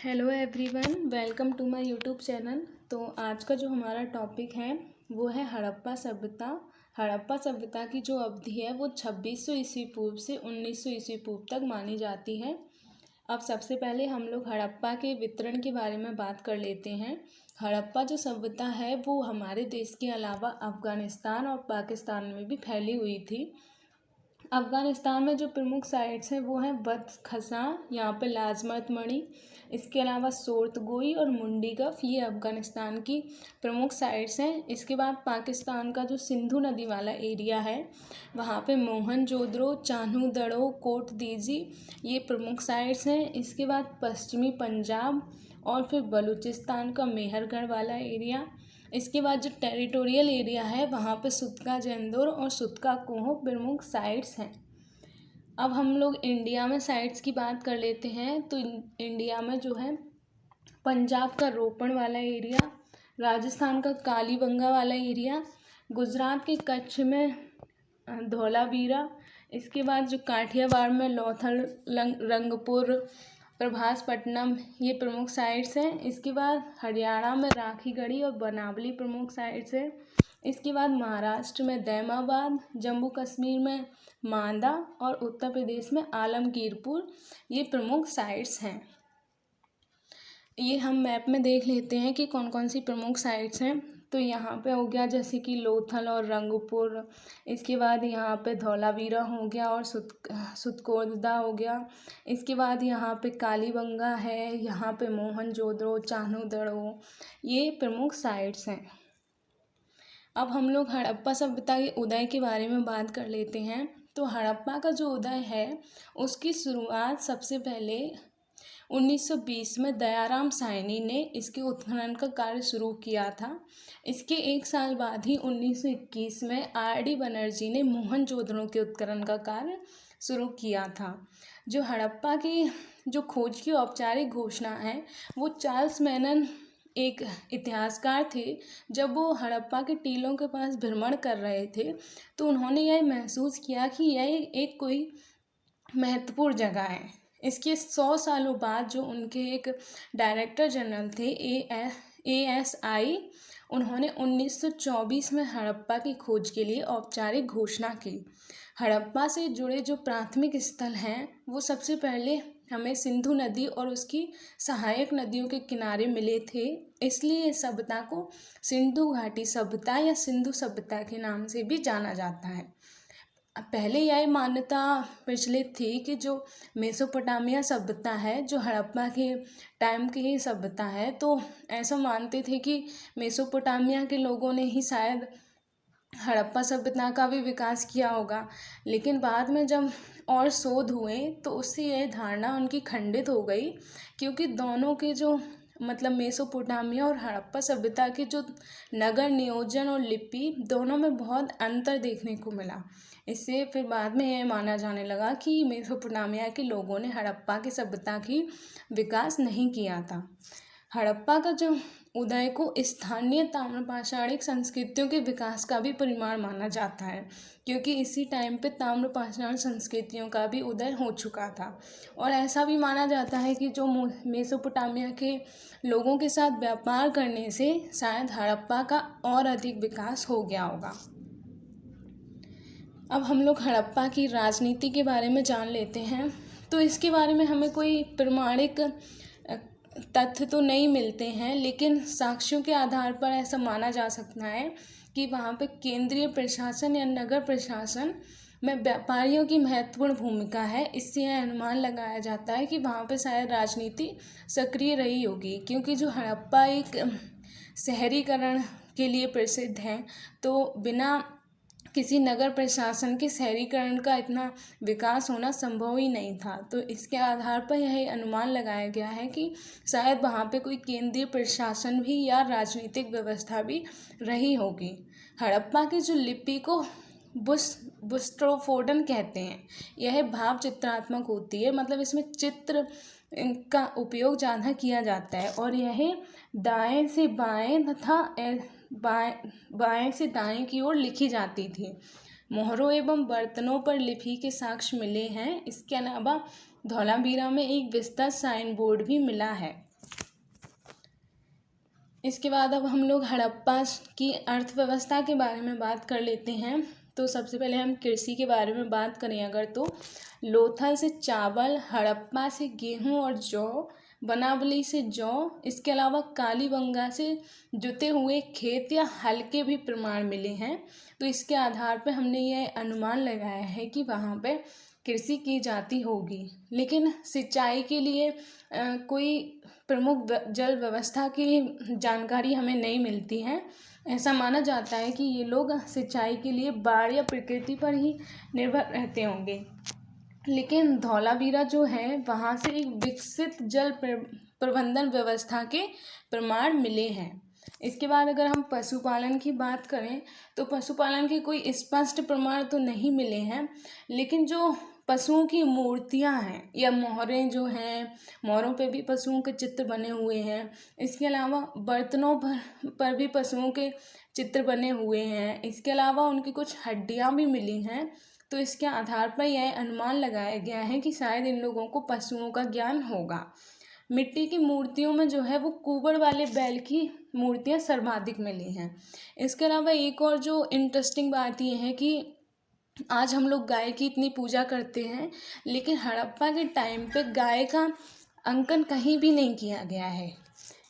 Hello everyone, welcome to my YouTube channel. तो आज का जो हमारा टॉपिक है वो है हड़प्पा सभ्यता। हड़प्पा सभ्यता की जो अवधि है वो 2600 ईस्वी पूर्व से 1900 ईस्वी पूर्व तक मानी जाती है। अब सबसे पहले हम लोग हड़प्पा के वितरण के बारे में बात कर लेते हैं। हड़प्पा जो सभ्यता है वो हमारे देश के अलावा अफ़गानिस्तान और पाकिस्तान में भी फैली हुई थी। अफ़गानिस्तान में जो प्रमुख साइट्स हैं वो हैं बद्र खसां, यहाँ पे लाजमत मणि, इसके अलावा सोर्तगोई और मुंडीगफ, ये अफ़गानिस्तान की प्रमुख साइट्स हैं। इसके बाद पाकिस्तान का जो सिंधु नदी वाला एरिया है वहाँ पे मोहनजोदड़ो, चान्हो दड़ो, कोट दीजी, ये प्रमुख साइट्स हैं। इसके बाद पश्चिमी पंजाब और फिर बलूचिस्तान का मेहरगढ़ वाला एरिया। इसके बाद जो टेरिटोरियल एरिया है वहाँ पे सुतका जैंदोर और सुतका कोह प्रमुख साइट्स हैं। अब हम लोग इंडिया में साइट्स की बात कर लेते हैं। तो इंडिया में जो है पंजाब का रोपण वाला एरिया, राजस्थान का कालीबंगा वाला एरिया, गुजरात के कच्छ में धौलावीरा, इसके बाद जो काठियावाड़ में लोथल, रंगपुर, प्रभासपट्टनम, ये प्रमुख साइट्स हैं। इसके बाद हरियाणा में राखीगढ़ी और बनावली प्रमुख साइट्स हैं। इसके बाद महाराष्ट्र में दैमाबाद, जम्मू कश्मीर में मांदा और उत्तर प्रदेश में आलमगीरपुर, ये प्रमुख साइट्स हैं। ये हम मैप में देख लेते हैं कि कौन कौन सी प्रमुख साइट्स हैं। तो यहाँ पे हो गया जैसे कि लोथल और रंगपुर, इसके बाद यहाँ पे धौलावीरा हो गया और सुतकोदा हो गया। इसके बाद यहाँ पे कालीबंगा है, यहाँ पे मोहनजोदड़ो, चान्हो दड़ो, ये प्रमुख साइट्स हैं। अब हम लोग हड़प्पा सभ्यता के उदय के बारे में बात कर लेते हैं। तो हड़प्पा का जो उदय है उसकी शुरुआत सबसे पहले 1920 में दयाराम साहनी ने इसके उत्खनन का कार्य शुरू किया था। इसके एक साल बाद ही 1921 में आर.डी. बनर्जी ने मोहनजोदड़ो के उत्खनन का कार्य शुरू किया था। जो हड़प्पा की जो खोज की औपचारिक घोषणा है वो चार्ल्स मैनन, एक इतिहासकार थे, जब वो हड़प्पा के टीलों के पास भ्रमण कर रहे थे तो उन्होंने यह महसूस किया कि यह एक कोई महत्वपूर्ण जगह है। इसके 100 सालों बाद जो उनके एक डायरेक्टर जनरल थे ASI, उन्होंने 1924 में हड़प्पा की खोज के लिए औपचारिक घोषणा की। हड़प्पा से जुड़े जो प्राथमिक स्थल हैं वो सबसे पहले हमें सिंधु नदी और उसकी सहायक नदियों के किनारे मिले थे, इसलिए इस सभ्यता को सिंधु घाटी सभ्यता या सिंधु सभ्यता के नाम से भी जाना जाता है। पहले यह मान्यता प्रचलित थी कि जो मेसोपोटामिया सभ्यता है जो हड़प्पा के टाइम की ही सभ्यता है, तो ऐसा मानते थे कि मेसोपोटामिया के लोगों ने ही शायद हड़प्पा सभ्यता का भी विकास किया होगा। लेकिन बाद में जब और शोध हुए तो उससे यह धारणा उनकी खंडित हो गई, क्योंकि दोनों के जो मेसोपोटामिया और हड़प्पा सभ्यता के जो नगर नियोजन और लिपि दोनों में बहुत अंतर देखने को मिला। इससे फिर बाद में यह माना जाने लगा कि मेसोपोटामिया के लोगों ने हड़प्पा की सभ्यता की विकास नहीं किया था। हड़प्पा का जो उदय को स्थानीय ताम्रपाषाणिक संस्कृतियों के विकास का भी परिमाण माना जाता है, क्योंकि इसी टाइम पे ताम्रपाषाण संस्कृतियों का भी उदय हो चुका था। और ऐसा भी माना जाता है कि जो मेसोपोटामिया के लोगों के साथ व्यापार करने से शायद हड़प्पा का और अधिक विकास हो गया होगा। अब हम लोग हड़प्पा की राजनीति के बारे में जान लेते हैं। तो इसके बारे में हमें कोई प्रमाणिक तथ्य तो नहीं मिलते हैं, लेकिन साक्ष्यों के आधार पर ऐसा माना जा सकता है कि वहाँ पे केंद्रीय प्रशासन या नगर प्रशासन में व्यापारियों की महत्वपूर्ण भूमिका है। इससे यह अनुमान लगाया जाता है कि वहाँ पे शायद राजनीति सक्रिय रही होगी, क्योंकि जो हड़प्पा एक शहरीकरण के लिए प्रसिद्ध है, तो बिना किसी नगर प्रशासन के शहरीकरण का इतना विकास होना संभव ही नहीं था। तो इसके आधार पर यह अनुमान लगाया गया है कि शायद वहाँ पे कोई केंद्रीय प्रशासन भी या राजनीतिक व्यवस्था भी रही होगी। हड़प्पा की जो लिपि को बुस्ट्रोफोडन कहते हैं। यह भाव चित्रात्मक होती है, मतलब इसमें चित्र का उपयोग ज़्यादा किया जाता है, और यह दाएं से बाएं तथा बाएं से दाएं की ओर लिखी जाती थी। मोहरों एवं बर्तनों पर लिपि के साक्ष्य मिले हैं। इसके अलावा धौलावीरा में एक विस्तृत साइन बोर्ड भी मिला है। इसके बाद अब हम लोग हड़प्पा की अर्थव्यवस्था के बारे में बात कर लेते हैं। तो सबसे पहले हम कृषि के बारे में बात करें अगर, तो लोथल से चावल, हड़प्पा से गेहूं और जौ, बनावली से जौ, इसके अलावा कालीबंगा से जुते हुए खेत या हल के भी प्रमाण मिले हैं। तो इसके आधार पर हमने यह अनुमान लगाया है कि वहाँ पे कृषि की जाती होगी। लेकिन सिंचाई के लिए कोई प्रमुख जल व्यवस्था की जानकारी हमें नहीं मिलती है। ऐसा माना जाता है कि ये लोग सिंचाई के लिए बाढ़ या प्रकृति पर ही निर्भर रहते होंगे। लेकिन धौलावीरा जो है वहाँ से एक विकसित जल प्रबंधन व्यवस्था के प्रमाण मिले हैं। इसके बाद अगर हम पशुपालन की बात करें तो पशुपालन के कोई स्पष्ट प्रमाण तो नहीं मिले हैं, लेकिन जो पशुओं की मूर्तियां हैं या मोहरें जो हैं, मोहरों पे भी पशुओं के चित्र बने हुए हैं। इसके अलावा बर्तनों पर भी पशुओं के चित्र बने हुए हैं। इसके अलावा उनकी कुछ हड्डियां भी मिली हैं। तो इसके आधार पर यह अनुमान लगाया गया है कि शायद इन लोगों को पशुओं का ज्ञान होगा। मिट्टी की मूर्तियों में जो है वो कुबड़ वाले बैल की मूर्तियां सर्वाधिक मिली हैं। इसके अलावा एक और जो इंटरेस्टिंग बात यह है कि आज हम लोग गाय की इतनी पूजा करते हैं, लेकिन हड़प्पा के टाइम पे गाय का अंकन कहीं भी नहीं किया गया है।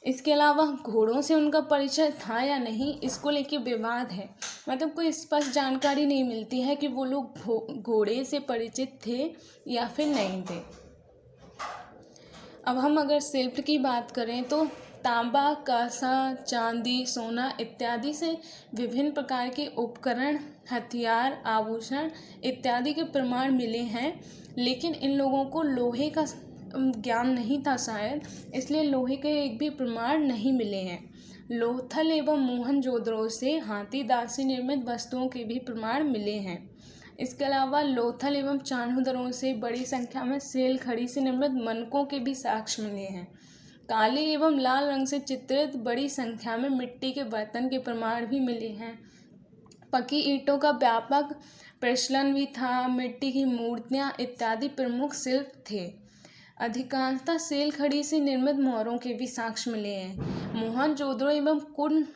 इसके अलावा घोड़ों से उनका परिचय था या नहीं, इसको लेके विवाद है। मतलब कोई स्पष्ट जानकारी नहीं मिलती है कि वो लोग घोड़े से परिचित थे या फिर नहीं थे। अब हम अगर शिल्प की बात करें तो तांबा, कांसा, चांदी, सोना इत्यादि से विभिन्न प्रकार के उपकरण, हथियार, आभूषण इत्यादि के प्रमाण मिले हैं। लेकिन इन लोगों को लोहे का ज्ञान नहीं था शायद, इसलिए लोहे के एक भी प्रमाण नहीं मिले हैं। लोथल एवं मोहनजोदड़ो से हाथीदांत से निर्मित वस्तुओं के भी प्रमाण मिले हैं। इसके अलावा लोथल एवं चान्होदरों से बड़ी संख्या में सेल खड़ी से निर्मित मनकों के भी साक्ष्य मिले हैं। काले एवं लाल रंग से चित्रित बड़ी संख्या में मिट्टी के बर्तन के प्रमाण भी मिले हैं। पकी ईंटों का व्यापक प्रचलन भी था। मिट्टी की मूर्तियां इत्यादि प्रमुख शिल्प थे। अधिकांशतः सेल खड़ी से निर्मित मोहरों के भी साक्ष्य मिले हैं। मोहनजोदड़ो एवं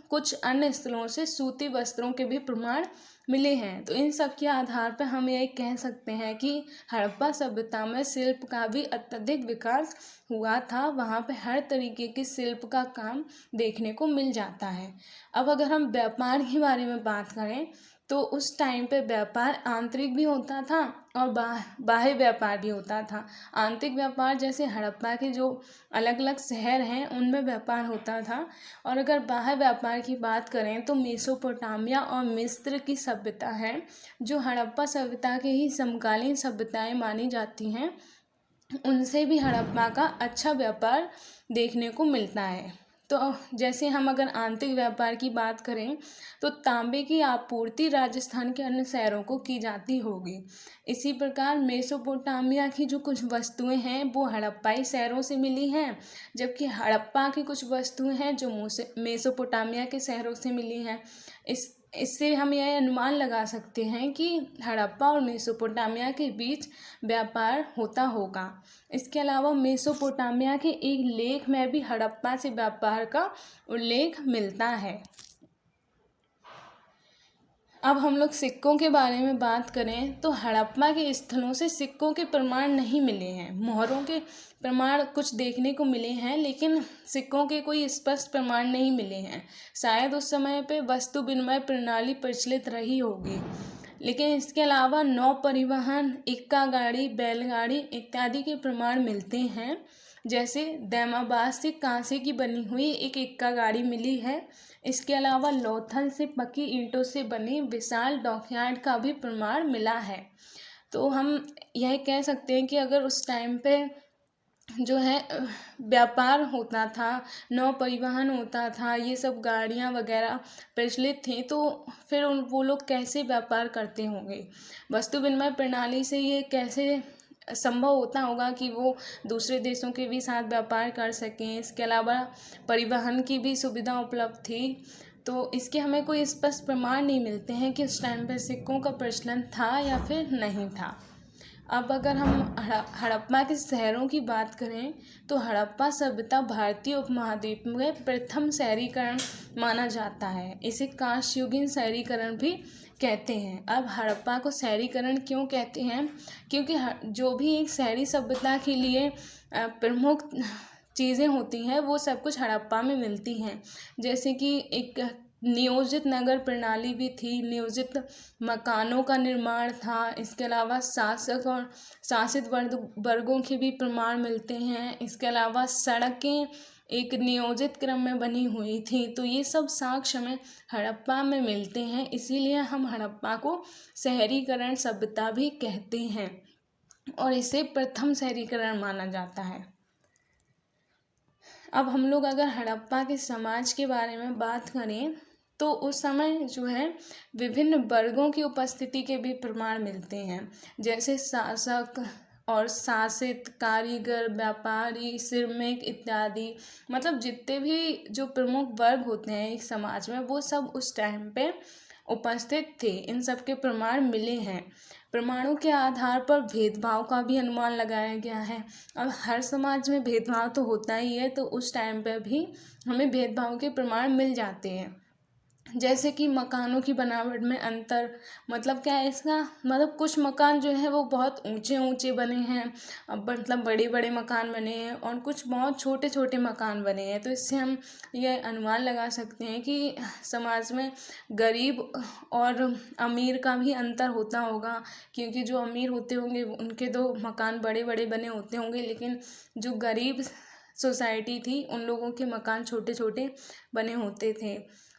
कुछ अन्य स्थलों से सूती वस्त्रों के भी प्रमाण मिले हैं। तो इन सब के आधार पर हम यह कह सकते हैं कि हड़प्पा सभ्यता में शिल्प का भी अत्यधिक विकास हुआ था। वहाँ पे हर तरीके के शिल्प का काम देखने को मिल जाता है। अब अगर हम व्यापार के बारे में बात करें तो उस टाइम पे व्यापार आंतरिक भी होता था और बाह्य व्यापार भी होता था। आंतरिक व्यापार जैसे हड़प्पा के जो अलग अलग शहर हैं उनमें व्यापार होता था, और अगर बाह्य व्यापार की बात करें तो मेसोपोटामिया और मिस्र की सभ्यता है जो हड़प्पा सभ्यता के ही समकालीन सभ्यताएं मानी जाती हैं, उनसे भी हड़प्पा का अच्छा व्यापार देखने को मिलता है। तो जैसे हम अगर आंतरिक व्यापार की बात करें तो तांबे की आपूर्ति राजस्थान के अन्य शहरों को की जाती होगी। इसी प्रकार मेसोपोटामिया की जो कुछ वस्तुएं हैं वो हड़प्पाई शहरों से मिली हैं, जबकि हड़प्पा की कुछ वस्तुएं हैं जो मेसोपोटामिया के शहरों से मिली हैं। इससे हम यह अनुमान लगा सकते हैं कि हड़प्पा और मेसोपोटामिया के बीच व्यापार होता होगा। इसके अलावा मेसोपोटामिया के एक लेख में भी हड़प्पा से व्यापार का उल्लेख मिलता है। अब हम लोग सिक्कों के बारे में बात करें तो हड़प्पा के स्थलों से सिक्कों के प्रमाण नहीं मिले हैं। मोहरों के प्रमाण कुछ देखने को मिले हैं, लेकिन सिक्कों के कोई स्पष्ट प्रमाण नहीं मिले हैं। शायद उस समय पे वस्तु विनिमय प्रणाली प्रचलित रही होगी। लेकिन इसके अलावा नौ परिवहन, इक्का गाड़ी, बैलगाड़ी इत्यादि के प्रमाण मिलते हैं। जैसे दैमाबाद से कांसे की बनी हुई एक इक्का गाड़ी मिली है। इसके अलावा लोथल से पकी ईंटों से बनी विशाल डॉकयार्ड का भी प्रमाण मिला है। तो हम यह कह सकते हैं कि अगर उस टाइम पे जो है व्यापार होता था, नौ परिवहन होता था, ये सब गाड़ियाँ वगैरह प्रचलित थी, तो फिर वो लोग कैसे व्यापार करते होंगे। वस्तु विनिमय प्रणाली से ये कैसे संभव होता होगा कि वो दूसरे देशों के भी साथ व्यापार कर सकें। इसके अलावा परिवहन की भी सुविधा उपलब्ध थी। तो इसके हमें कोई स्पष्ट प्रमाण नहीं मिलते हैं कि उस टाइम पर सिक्कों का प्रचलन था या फिर नहीं था। अब अगर हम हड़प्पा के शहरों की बात करें तो हड़प्पा सभ्यता भारतीय उपमहाद्वीप में प्रथम शहरीकरण माना जाता है। इसे कांस्ययुगीन शहरीकरण भी कहते हैं। अब हड़प्पा को शहरीकरण क्यों कहते हैं? क्योंकि जो भी एक शहरी सभ्यता के लिए प्रमुख चीज़ें होती हैं वो सब कुछ हड़प्पा में मिलती हैं। जैसे कि एक नियोजित नगर प्रणाली भी थी, नियोजित मकानों का निर्माण था, इसके अलावा शासक और शासित वर्गों के भी प्रमाण मिलते हैं। इसके अलावा सड़कें एक नियोजित क्रम में बनी हुई थी। तो ये सब साक्ष्य हमें हड़प्पा में मिलते हैं, इसीलिए हम हड़प्पा को शहरीकरण सभ्यता भी कहते हैं और इसे प्रथम शहरीकरण माना जाता है। अब हम लोग अगर हड़प्पा के समाज के बारे में बात करें तो उस समय जो है विभिन्न वर्गों की उपस्थिति के भी प्रमाण मिलते हैं। जैसे शासक और शासित, कारीगर, व्यापारी, श्रमिक इत्यादि। मतलब जितने भी जो प्रमुख वर्ग होते हैं एक समाज में वो सब उस टाइम पे उपस्थित थे। इन सब के प्रमाण मिले हैं। प्रमाणों के आधार पर भेदभाव का भी अनुमान लगाया गया है। अब हर समाज में भेदभाव तो होता ही है, तो उस टाइम पे भी हमें भेदभाव के प्रमाण मिल जाते हैं। जैसे कि मकानों की बनावट में अंतर। मतलब क्या है इसका? मतलब कुछ मकान जो है वो बहुत ऊंचे ऊंचे बने हैं, मतलब बड़े बड़े मकान बने हैं, और कुछ बहुत छोटे छोटे मकान बने हैं। तो इससे हम ये अनुमान लगा सकते हैं कि समाज में गरीब और अमीर का भी अंतर होता होगा, क्योंकि जो अमीर होते होंगे उनके तो मकान बड़े बड़े बने होते होंगे, लेकिन जो गरीब सोसाइटी थी उन लोगों के मकान छोटे छोटे बने होते थे।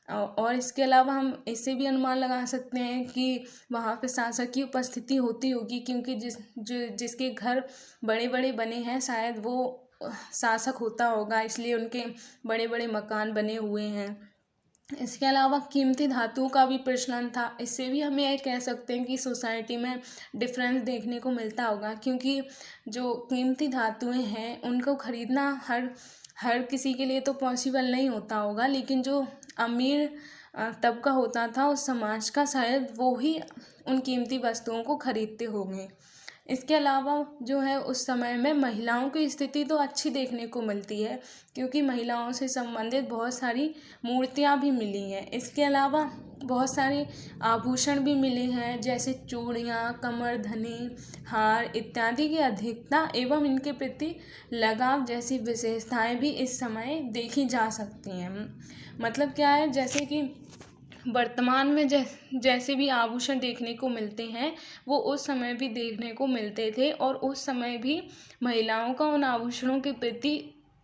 और इसके अलावा हम इससे भी अनुमान लगा सकते हैं कि वहाँ पे शासक की उपस्थिति होती होगी, क्योंकि जिसके घर बड़े बड़े बने हैं शायद वो शासक होता होगा, इसलिए उनके बड़े बड़े मकान बने हुए हैं। इसके अलावा कीमती धातुओं का भी प्रचलन था। इससे भी हम यह कह सकते हैं कि सोसाइटी में डिफरेंस देखने को मिलता होगा, क्योंकि जो कीमती धातुएं हैं उनको खरीदना हर किसी के लिए तो पॉसिबल नहीं होता होगा, लेकिन जो अमीर तबका होता था उस समाज का शायद वो ही उन कीमती वस्तुओं को खरीदते होंगे। इसके अलावा जो है उस समय में महिलाओं की स्थिति तो अच्छी देखने को मिलती है, क्योंकि महिलाओं से संबंधित बहुत सारी मूर्तियाँ भी मिली हैं। इसके अलावा बहुत सारे आभूषण भी मिले हैं, जैसे चूड़ियाँ, कमरधनी, हार इत्यादि की अधिकता एवं इनके प्रति लगाव जैसी विशेषताएं भी इस समय देखी जा सकती हैं। मतलब क्या है, जैसे कि वर्तमान में जैसे भी आभूषण देखने को मिलते हैं वो उस समय भी देखने को मिलते थे, और उस समय भी महिलाओं का उन आभूषणों के प्रति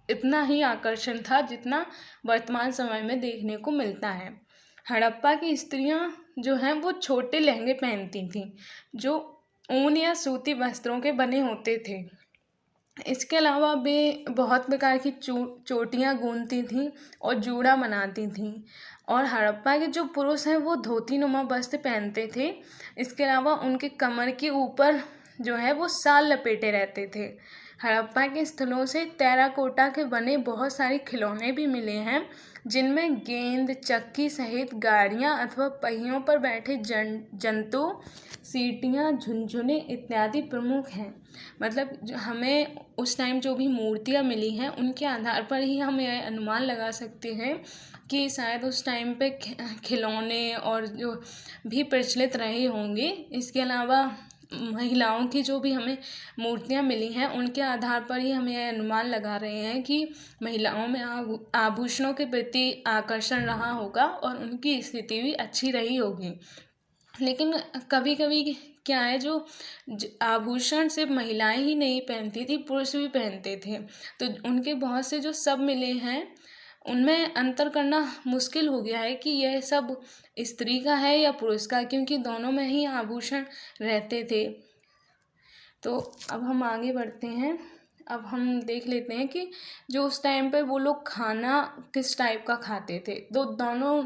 इतना ही आकर्षण था जितना वर्तमान समय में देखने को मिलता है। हड़प्पा की स्त्रियां जो हैं वो छोटे लहंगे पहनती थीं, जो ऊन या सूती वस्त्रों के बने होते थे। इसके अलावा वे बहुत प्रकार की चोटियाँ गूंथती थीं और जूड़ा बनाती थीं। और हड़प्पा के जो पुरुष हैं वो धोती नुमा वस्त्र पहनते थे। इसके अलावा उनके कमर के ऊपर जो है वो शाल लपेटे रहते थे। हड़प्पा के स्थलों से टेराकोटा के बने बहुत सारे खिलौने भी मिले हैं, जिनमें गेंद, चक्की सहित गाड़ियाँ अथवा पहियों पर बैठे जंतु, सीटियाँ, झुनझुने इत्यादि प्रमुख हैं। मतलब हमें उस टाइम जो भी मूर्तियाँ मिली हैं उनके आधार पर ही हम यह अनुमान लगा सकते हैं कि शायद उस टाइम पे खिलौने और जो भी प्रचलित रहे होंगे। इसके अलावा महिलाओं की जो भी हमें मूर्तियाँ मिली हैं उनके आधार पर ही हम यह अनुमान लगा रहे हैं कि महिलाओं में आभूषणों के प्रति आकर्षण रहा होगा और उनकी स्थिति भी अच्छी रही होगी। लेकिन कभी कभी क्या है, जो आभूषण सिर्फ महिलाएं ही नहीं पहनती थी, पुरुष भी पहनते थे। तो उनके बहुत से जो सब मिले हैं उनमें अंतर करना मुश्किल हो गया है कि यह सब स्त्री का है या पुरुष का, क्योंकि दोनों में ही आभूषण रहते थे। तो अब हम आगे बढ़ते हैं। अब हम देख लेते हैं कि जो उस टाइम पे वो लोग खाना किस टाइप का खाते थे। तो दोनों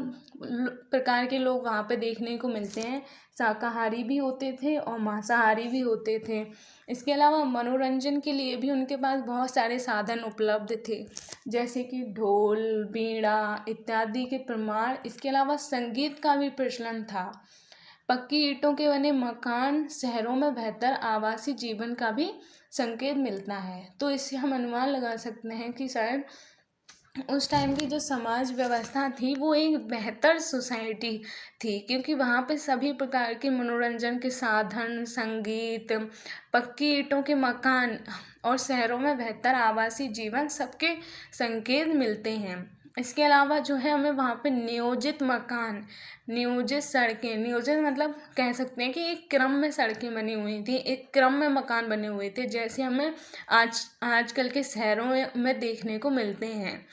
प्रकार के लोग वहाँ पे देखने को मिलते हैं, शाकाहारी भी होते थे और मांसाहारी भी होते थे। इसके अलावा मनोरंजन के लिए भी उनके पास बहुत सारे साधन उपलब्ध थे, जैसे कि ढोल, बीड़ा इत्यादि के प्रमाण। इसके अलावा संगीत का भी प्रचलन था। पक्की ईंटों के बने मकान शहरों में बेहतर आवासीय जीवन का भी संकेत मिलता है। तो इससे हम अनुमान लगा सकते हैं कि शायद उस टाइम की जो समाज व्यवस्था थी वो एक बेहतर सोसाइटी थी, क्योंकि वहाँ पे सभी प्रकार के मनोरंजन के साधन, संगीत, पक्की ईंटों के मकान और शहरों में बेहतर आवासीय जीवन सबके संकेत मिलते हैं। इसके अलावा जो है हमें वहाँ पे नियोजित मकान, नियोजित सड़कें, नियोजित मतलब कह सकते हैं कि एक क्रम में सड़कें बनी हुई थी, एक क्रम में मकान बने हुए थे, जैसे हमें आजकल के शहरों में देखने को मिलते हैं।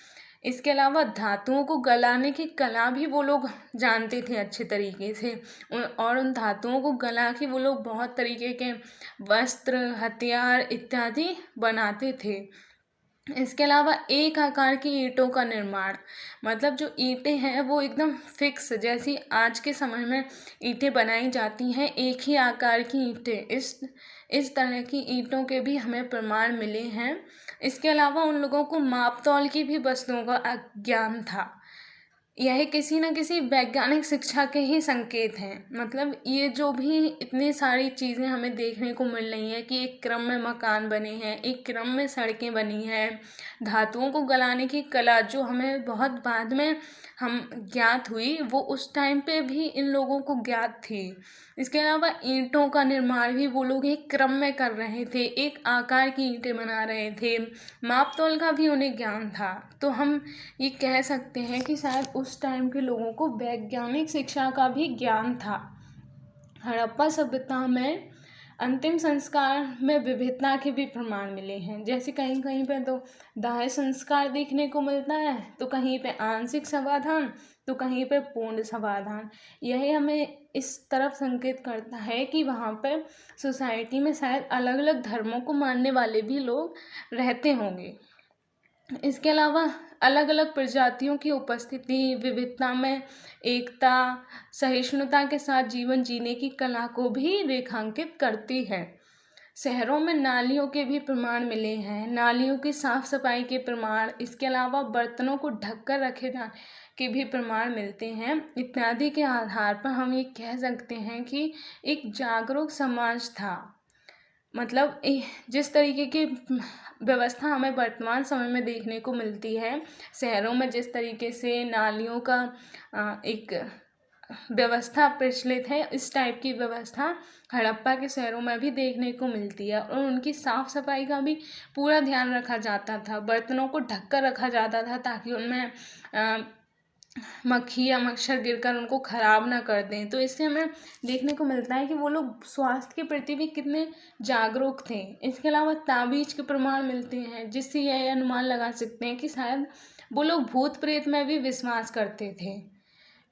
इसके अलावा धातुओं को गलाने की कला भी वो लोग जानते थे अच्छे तरीके से, और उन धातुओं को गला के वो लोग बहुत तरीके के वस्त्र, हथियार इत्यादि बनाते थे। इसके अलावा एक आकार की ईंटों का निर्माण, मतलब जो ईंटें हैं वो एकदम फिक्स, जैसी आज के समय में ईंटें बनाई जाती हैं, एक ही आकार की ईंटें, इस तरह की ईंटों के भी हमें प्रमाण मिले हैं। इसके अलावा उन लोगों को माप तौल की भी वस्तुओं का ज्ञान था। यह किसी न किसी वैज्ञानिक शिक्षा के ही संकेत हैं। मतलब ये जो भी इतनी सारी चीज़ें हमें देखने को मिल रही हैं कि एक क्रम में मकान बने हैं, एक क्रम में सड़कें बनी हैं, धातुओं को गलाने की कला जो हमें बहुत बाद में हम ज्ञात हुई, वो उस टाइम पे भी इन लोगों को ज्ञात थी। इसके अलावा ईंटों का निर्माण भी वो लोग एक क्रम में कर रहे थे, एक आकार की ईंटें बना रहे थे, माप तौल का भी उन्हें ज्ञान था। तो हम ये कह सकते हैं कि शायद उस टाइम के लोगों को वैज्ञानिक शिक्षा का भी ज्ञान था। हड़प्पा सभ्यता में अंतिम संस्कार में विविधता के भी प्रमाण मिले हैं, जैसे कहीं कहीं पे तो दाह संस्कार देखने को मिलता है, तो कहीं पे आंशिक समाधान, तो कहीं पे पूर्ण समाधान। यही हमें इस तरफ संकेत करता है कि वहाँ पे सोसाइटी में शायद अलग अलग धर्मों को मानने वाले भी लोग रहते होंगे। इसके अलावा अलग अलग प्रजातियों की उपस्थिति विविधता में एकता, सहिष्णुता के साथ जीवन जीने की कला को भी रेखांकित करती है। शहरों में नालियों के भी प्रमाण मिले हैं, नालियों की साफ सफाई के प्रमाण, इसके अलावा बर्तनों को ढककर रखे जाने के भी प्रमाण मिलते हैं। इत्यादि के आधार पर हम ये कह सकते हैं कि एक जागरूक समाज था। मतलब जिस तरीके की व्यवस्था हमें वर्तमान समय में देखने को मिलती है, शहरों में जिस तरीके से नालियों का एक व्यवस्था प्रचलित है, इस टाइप की व्यवस्था हड़प्पा के शहरों में भी देखने को मिलती है। और उनकी साफ सफाई का भी पूरा ध्यान रखा जाता था, बर्तनों को ढककर रखा जाता था ताकि उनमें मक्खी या मच्छर गिरकर उनको खराब ना कर दें। तो इससे हमें देखने को मिलता है कि वो लोग स्वास्थ्य के प्रति भी कितने जागरूक थे। इसके अलावा ताबीज के प्रमाण मिलते हैं, जिससे यह अनुमान लगा सकते हैं कि शायद वो लोग भूत प्रेत में भी विश्वास करते थे।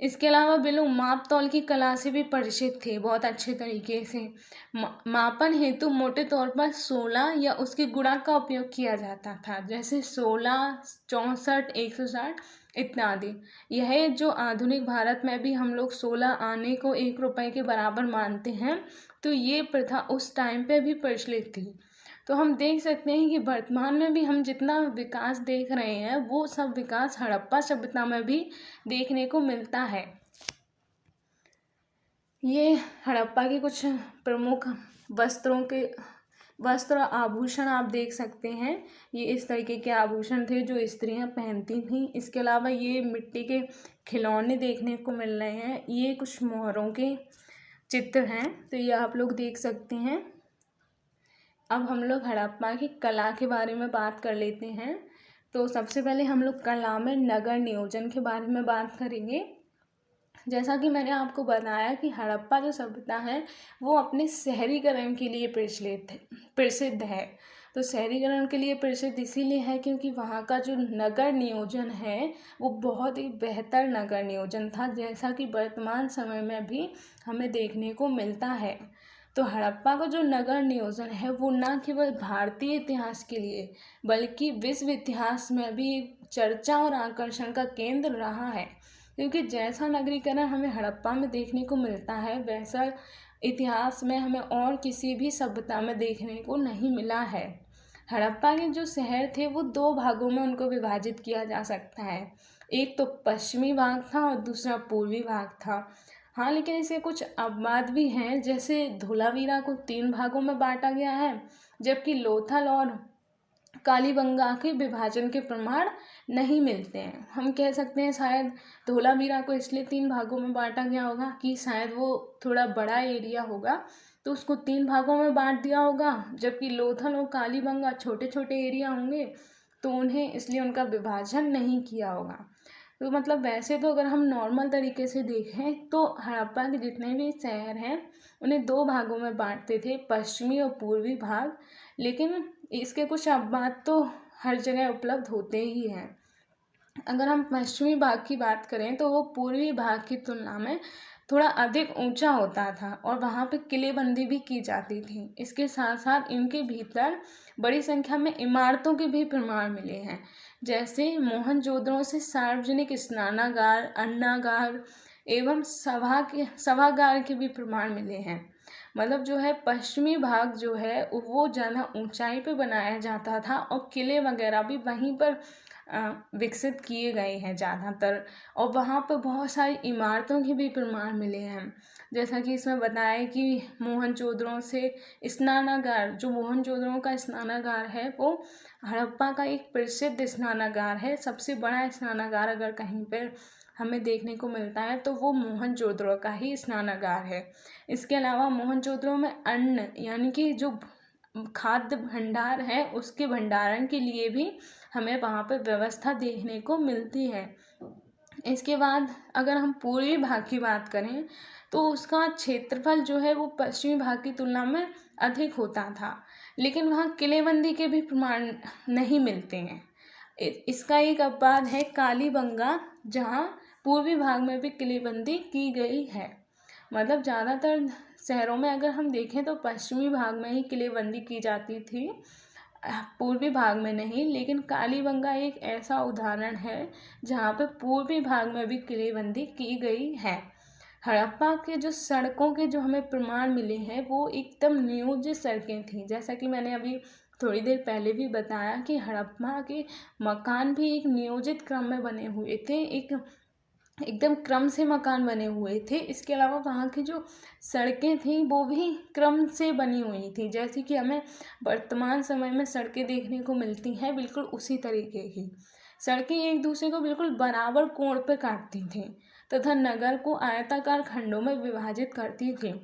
इसके अलावा वे लोग माप तौल की कला से भी परिचित थे बहुत अच्छे तरीके से। मापन हेतु मोटे तौर पर 16 या उसके गुणा का उपयोग किया जाता था, जैसे 16, 64, 160 इत्यादि। यह जो आधुनिक भारत में भी हम लोग 16 आने को 1 रुपए के बराबर मानते हैं, तो ये प्रथा उस टाइम पे भी प्रचलित थी। तो हम देख सकते हैं कि वर्तमान में भी हम जितना विकास देख रहे हैं वो सब विकास हड़प्पा सभ्यता में भी देखने को मिलता है। ये हड़प्पा के कुछ प्रमुख वस्त्र आभूषण आप देख सकते हैं। ये इस तरीके के आभूषण थे जो स्त्रियां पहनती थीं। इसके अलावा ये मिट्टी के खिलौने देखने को मिल रहे हैं। ये कुछ मोहरों के चित्र हैं, तो ये आप लोग देख सकते हैं। अब हम लोग हड़प्पा की कला के बारे में बात कर लेते हैं। तो सबसे पहले हम लोग कला में नगर नियोजन के बारे में बात करेंगे। जैसा कि मैंने आपको बताया कि हड़प्पा जो सभ्यता है वो अपने शहरीकरण के लिए प्रसिद्ध है। तो शहरीकरण के लिए प्रसिद्ध इसीलिए है क्योंकि वहाँ का जो नगर नियोजन है वो बहुत ही बेहतर नगर नियोजन था, जैसा कि वर्तमान समय में भी हमें देखने को मिलता है। तो हड़प्पा का जो नगर नियोजन है वो न केवल भारतीय इतिहास के लिए बल्कि विश्व इतिहास में भी चर्चा और आकर्षण का केंद्र रहा है, क्योंकि जैसा नगरीकरण हमें हड़प्पा में देखने को मिलता है वैसा इतिहास में हमें और किसी भी सभ्यता में देखने को नहीं मिला है। हड़प्पा के जो शहर थे वो 2 भागों में उनको विभाजित किया जा सकता है। एक तो पश्चिमी भाग था और दूसरा पूर्वी भाग था। हाँ, लेकिन इसके कुछ अपवाद भी हैं, जैसे धोलावीरा को 3 भागों में बांटा गया है, जबकि लोथल और कालीबंगा के विभाजन के प्रमाण नहीं मिलते हैं। हम कह सकते हैं शायद धोलावीरा को इसलिए 3 भागों में बांटा गया होगा कि शायद वो थोड़ा बड़ा एरिया होगा, तो उसको 3 भागों में बांट दिया होगा, जबकि लोथल और कालीबंगा छोटे छोटे एरिया होंगे, तो उन्हें इसलिए उनका विभाजन नहीं किया होगा। तो मतलब वैसे तो अगर हम नॉर्मल तरीके से देखें तो हड़प्पा के जितने भी शहर हैं उन्हें 2 भागों में बांटते थे, पश्चिमी और पूर्वी भाग। लेकिन इसके कुछ अपवाद तो हर जगह उपलब्ध होते ही हैं। अगर हम पश्चिमी भाग की बात करें तो वो पूर्वी भाग की तुलना में थोड़ा अधिक ऊंचा होता था और वहाँ पे किलेबंदी भी की जाती थी। इसके साथ साथ इनके भीतर बड़ी संख्या में इमारतों के भी प्रमाण मिले हैं, जैसे मोहनजोदड़ो से सार्वजनिक स्नानागार, अन्नागार एवं सभागार के भी प्रमाण मिले हैं। मतलब जो है पश्चिमी भाग जो है वो ज़्यादा ऊंचाई पे बनाया जाता था और किले वगैरह भी वहीं पर विकसित किए गए हैं ज़्यादातर, और वहाँ पर बहुत सारी इमारतों के भी प्रमाण मिले हैं। जैसा कि इसमें बताया कि मोहनजोदड़ो से स्नानागार, जो मोहनजोदड़ो का स्नानागार है वो हड़प्पा का एक प्रसिद्ध स्नानागार है। सबसे बड़ा स्नानागार अगर कहीं पर हमें देखने को मिलता है तो वो मोहनजोदड़ो का ही स्नानागार है। इसके अलावा मोहनजोदड़ो में अन्न यानी कि जो खाद्य भंडार है उसके भंडारण के लिए भी हमें वहाँ पर व्यवस्था देखने को मिलती है। इसके बाद अगर हम पूर्वी भाग की बात करें तो उसका क्षेत्रफल जो है वो पश्चिमी भाग की तुलना में अधिक होता था, लेकिन वहाँ किलेबंदी के भी प्रमाण नहीं मिलते हैं। इसका एक अपवाद है कालीबंगा, जहाँ पूर्वी भाग में भी किलेबंदी की गई है। मतलब ज़्यादातर शहरों में अगर हम देखें तो पश्चिमी भाग में ही किलेबंदी की जाती थी, पूर्वी भाग में नहीं। लेकिन कालीबंगा एक ऐसा उदाहरण है जहाँ पे पूर्वी भाग में भी किलेबंदी की गई है। हड़प्पा के जो सड़कों के जो हमें प्रमाण मिले हैं वो एकदम नियोजित सड़कें थीं, जैसा कि मैंने अभी थोड़ी देर पहले भी बताया कि हड़प्पा के मकान भी एक नियोजित क्रम में बने हुए थे, एकदम क्रम से मकान बने हुए थे। इसके अलावा वहाँ की जो सड़कें थीं वो भी क्रम से बनी हुई थी, जैसे कि हमें वर्तमान समय में सड़कें देखने को मिलती हैं, बिल्कुल उसी तरीके की सड़कें एक दूसरे को बिल्कुल बराबर कोण पर काटती थीं तथा नगर को आयताकार खंडों में विभाजित करती थी।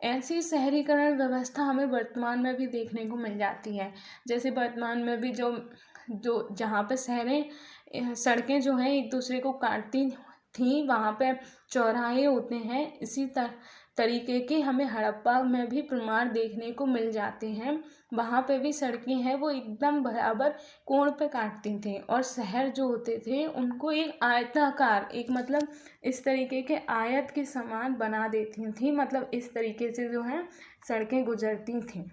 ऐसी शहरीकरण व्यवस्था हमें वर्तमान में भी देखने को मिल जाती है। जैसे वर्तमान में भी जो जो जहाँ पे सड़कें जो हैं एक दूसरे को काटती थी वहाँ पे चौराहे होते हैं। इसी तरीके के हमें हड़प्पा में भी प्रमाण देखने को मिल जाते हैं। वहाँ पे भी सड़कें हैं वो एकदम बराबर कोण पे काटती थी और शहर जो होते थे उनको एक आयताकार, एक मतलब इस तरीके के आयत के समान बना देती थी। मतलब इस तरीके से जो है सड़कें गुजरती थीं।